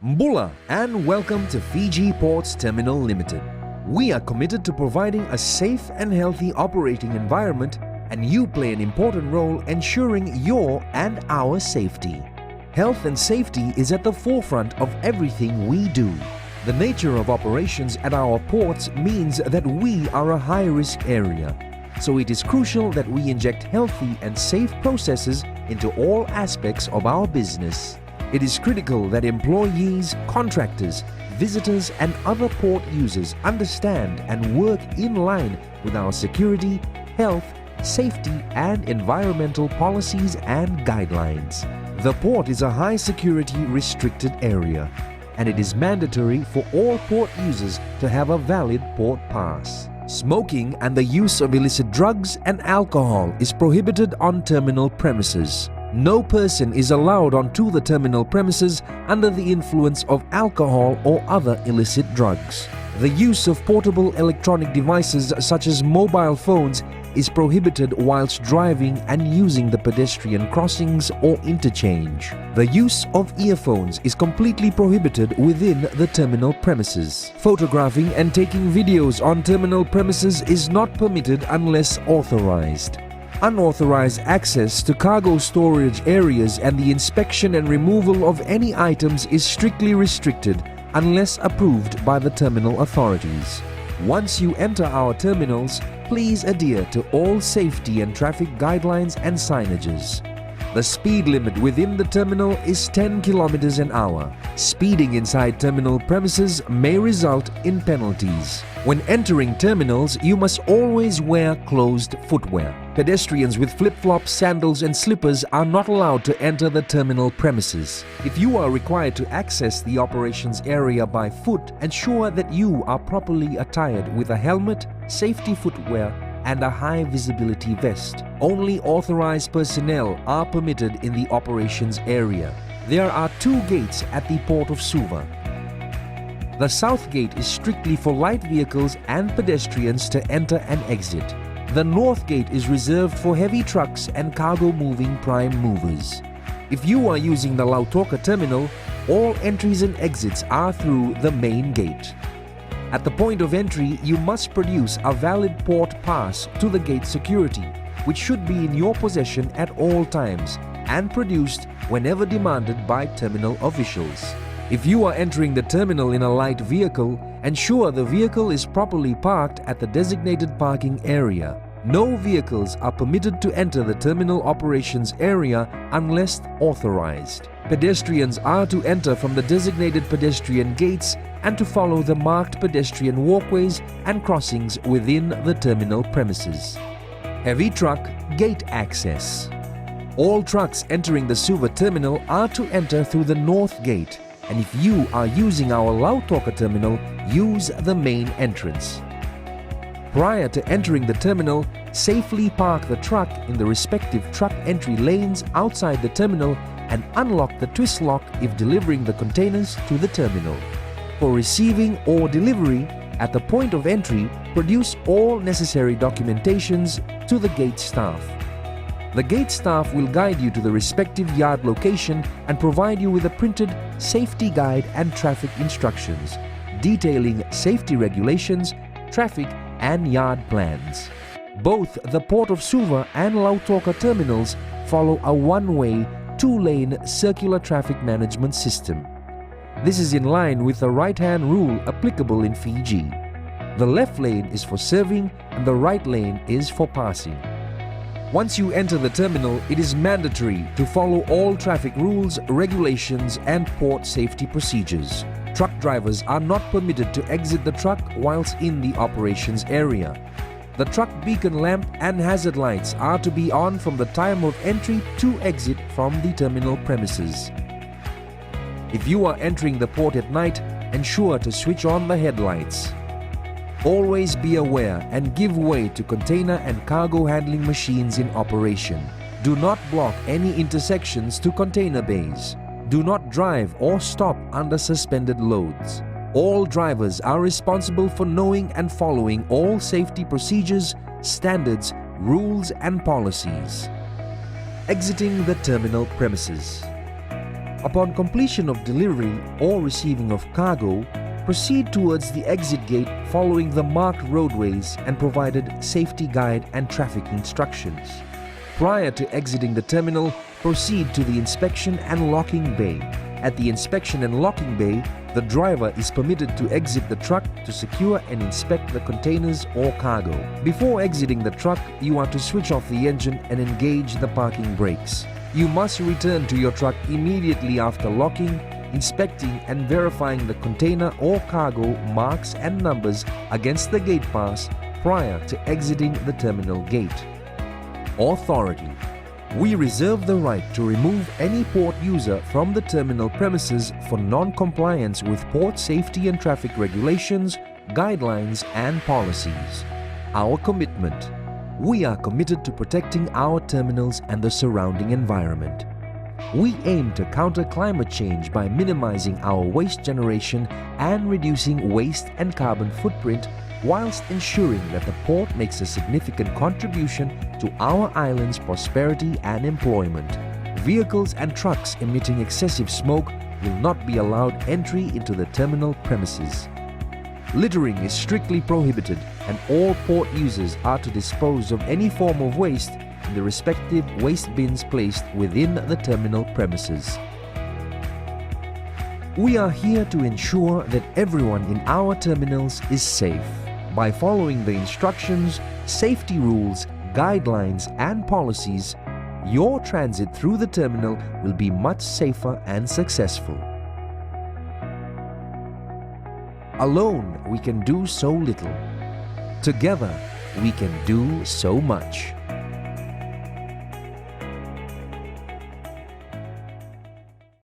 Mbula and welcome to Fiji Ports Terminal Limited. We are committed to providing a safe and healthy operating environment, and you play an important role ensuring your and our safety. Health and safety is at the forefront of everything we do. The nature of operations at our ports means that we are a high-risk area, so it is crucial that we inject healthy and safe processes into all aspects of our business. It is critical that employees, contractors, visitors and other port users understand and work in line with our security, health, safety and environmental policies and guidelines. The port is a high security restricted area, and it is mandatory for all port users to have a valid port pass. Smoking and the use of illicit drugs and alcohol is prohibited on terminal premises. No person is allowed onto the terminal premises under the influence of alcohol or other illicit drugs. The use of portable electronic devices such as mobile phones is prohibited whilst driving and using the pedestrian crossings or interchange. The use of earphones is completely prohibited within the terminal premises. Photographing and taking videos on terminal premises is not permitted unless authorized. Unauthorized access to cargo storage areas and the inspection and removal of any items is strictly restricted unless approved by the terminal authorities. Once you enter our terminals, please adhere to all safety and traffic guidelines and signages. The speed limit within the terminal is 10 kilometers an hour. Speeding inside terminal premises may result in penalties. When entering terminals, you must always wear closed footwear. Pedestrians with flip-flops, sandals and slippers are not allowed to enter the terminal premises. If you are required to access the operations area by foot, ensure that you are properly attired with a helmet, safety footwear and a high visibility vest. Only authorized personnel are permitted in the operations area. There are two gates at the Port of Suva. The south gate is strictly for light vehicles and pedestrians to enter and exit. The north gate is reserved for heavy trucks and cargo moving prime movers. If you are using the Lautoka terminal, all entries and exits are through the main gate. At the point of entry, you must produce a valid port pass to the gate security, which should be in your possession at all times and produced whenever demanded by terminal officials. If you are entering the terminal in a light vehicle, ensure the vehicle is properly parked at the designated parking area. No vehicles are permitted to enter the terminal operations area unless authorized. Pedestrians are to enter from the designated pedestrian gates and to follow the marked pedestrian walkways and crossings within the terminal premises. Heavy truck gate access. All trucks entering the Suva terminal are to enter through the north gate, and if you are using our Lautoka terminal, use the main entrance. Prior to entering the terminal, safely park the truck in the respective truck entry lanes outside the terminal and unlock the twist lock if delivering the containers to the terminal. For receiving or delivery, at the point of entry, produce all necessary documentations to the gate staff. The gate staff will guide you to the respective yard location and provide you with a printed safety guide and traffic instructions, detailing safety regulations, traffic and yard plans. Both the Port of Suva and Lautoka terminals follow a one-way, two-lane circular traffic management system. This is in line with the right-hand rule applicable in Fiji. The left lane is for serving and the right lane is for passing. Once you enter the terminal, it is mandatory to follow all traffic rules, regulations and port safety procedures. Truck drivers are not permitted to exit the truck whilst in the operations area. The truck beacon lamp and hazard lights are to be on from the time of entry to exit from the terminal premises. If you are entering the port at night, ensure to switch on the headlights. Always be aware and give way to container and cargo handling machines in operation. Do not block any intersections to container bays. Do not drive or stop under suspended loads. All drivers are responsible for knowing and following all safety procedures, standards, rules and policies. Exiting the terminal premises. Upon completion of delivery or receiving of cargo, proceed towards the exit gate following the marked roadways and provided safety guide and traffic instructions. Prior to exiting the terminal, proceed to the inspection and locking bay. At the inspection and locking bay, the driver is permitted to exit the truck to secure and inspect the containers or cargo. Before exiting the truck, you are to switch off the engine and engage the parking brakes. You must return to your truck immediately after locking, inspecting and verifying the container or cargo marks and numbers against the gate pass prior to exiting the terminal gate. Authority. We reserve the right to remove any port user from the terminal premises for non-compliance with port safety and traffic regulations, guidelines and policies. Our commitment. We are committed to protecting our terminals and the surrounding environment. We aim to counter climate change by minimizing our waste generation and reducing waste and carbon footprint whilst ensuring that the port makes a significant contribution to our island's prosperity and employment. Vehicles and trucks emitting excessive smoke will not be allowed entry into the terminal premises. Littering is strictly prohibited and all port users are to dispose of any form of waste in the respective waste bins placed within the terminal premises. We are here to ensure that everyone in our terminals is safe. By following the instructions, safety rules, guidelines and policies, your transit through the terminal will be much safer and successful. Alone, we can do so little. Together, we can do so much.